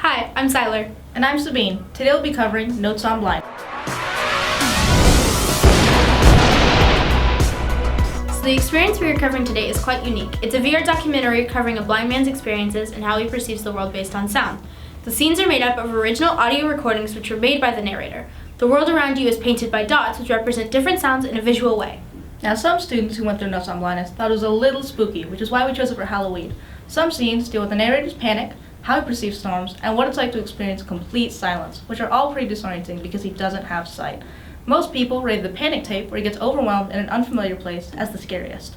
Hi, I'm Siler. And I'm Sabine. Today we'll be covering Notes on Blind. So the experience we are covering today is quite unique. It's a VR documentary covering a blind man's experiences and how he perceives the world based on sound. The scenes are made up of original audio recordings which were made by the narrator. The world around you is painted by dots which represent different sounds in a visual way. Now, some students who went through Notes on Blindness thought it was a little spooky, which is why we chose it for Halloween. Some scenes deal with the narrator's panic, how he perceives storms, and what it's like to experience complete silence, which are all pretty disorienting because he doesn't have sight. Most people rate the panic tape, where he gets overwhelmed in an unfamiliar place, as the scariest.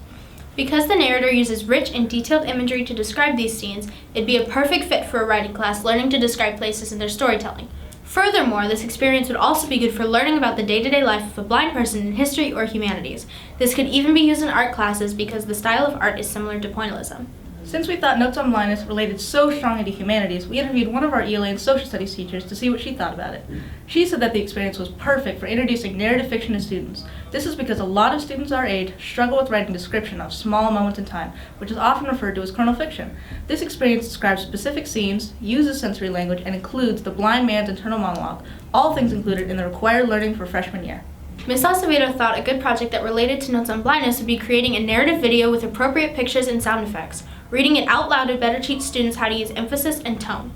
Because the narrator uses rich and detailed imagery to describe these scenes, it'd be a perfect fit for a writing class learning to describe places in their storytelling. Furthermore, this experience would also be good for learning about the day-to-day life of a blind person in history or humanities. This could even be used in art classes because the style of art is similar to pointillism. Since we thought Notes on Blindness related so strongly to humanities, we interviewed one of our ELA and social studies teachers to see what she thought about it. She said that the experience was perfect for introducing narrative fiction to students. This is because a lot of students our age struggle with writing description of small moments in time, which is often referred to as kernel fiction. This experience describes specific scenes, uses sensory language, and includes the blind man's internal monologue, all things included in the required learning for freshman year. Ms. Acevedo thought a good project that related to Notes on Blindness would be creating a narrative video with appropriate pictures and sound effects. Reading it out loud would better teach students how to use emphasis and tone.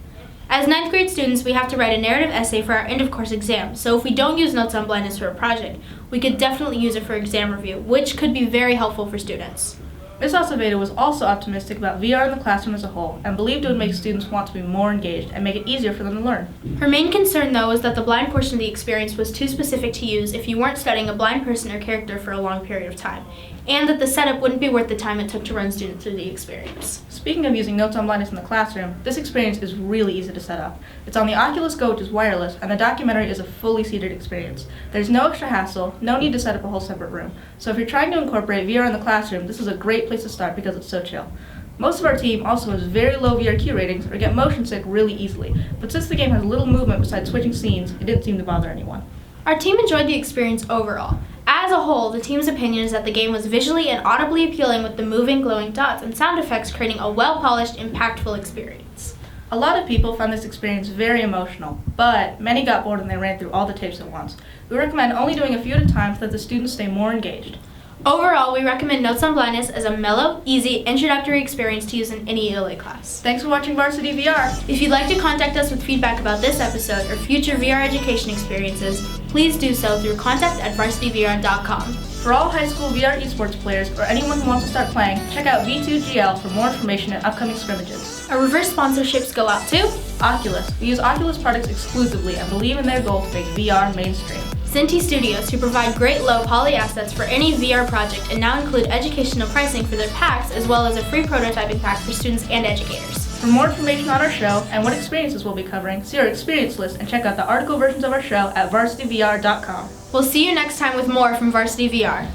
As 9th grade students, we have to write a narrative essay for our end-of-course exam, so if we don't use Notes on Blindness for a project, we could definitely use it for exam review, which could be very helpful for students. Ms. Acevedo was also optimistic about VR in the classroom as a whole, and believed it would make students want to be more engaged and make it easier for them to learn. Her main concern, though, was that the blind portion of the experience was too specific to use if you weren't studying a blind person or character for a long period of time, and that the setup wouldn't be worth the time it took to run students through the experience. Speaking of using Notes on Blindness in the classroom, this experience is really easy to set up. It's on the Oculus Go, which is wireless, and the documentary is a fully seated experience. There's no extra hassle, no need to set up a whole separate room. So if you're trying to incorporate VR in the classroom, this is a great place to start because it's so chill. Most of our team also has very low VRQ ratings or get motion sick really easily, but since the game has little movement besides switching scenes, it didn't seem to bother anyone. Our team enjoyed the experience overall. As a whole, the team's opinion is that the game was visually and audibly appealing with the moving, glowing dots and sound effects creating a well-polished, impactful experience. A lot of people found this experience very emotional, but many got bored when they ran through all the tapes at once. We recommend only doing a few at a time so that the students stay more engaged. Overall, we recommend Notes on Blindness as a mellow, easy, introductory experience to use in any ELA class. Thanks for watching Varsity VR. If you'd like to contact us with feedback about this episode or future VR education experiences, please do so through contact@varsityvr.com. For all high school VR esports players or anyone who wants to start playing, check out V2GL for more information and upcoming scrimmages. Our reverse sponsorships go out to Oculus. We use Oculus products exclusively and believe in their goal to make VR mainstream. Cinti Studios, who provide great low poly assets for any VR project and now include educational pricing for their packs as well as a free prototyping pack for students and educators. For more information on our show and what experiences we'll be covering, see our experience list and check out the article versions of our show at varsityvr.com. We'll see you next time with more from Varsity VR.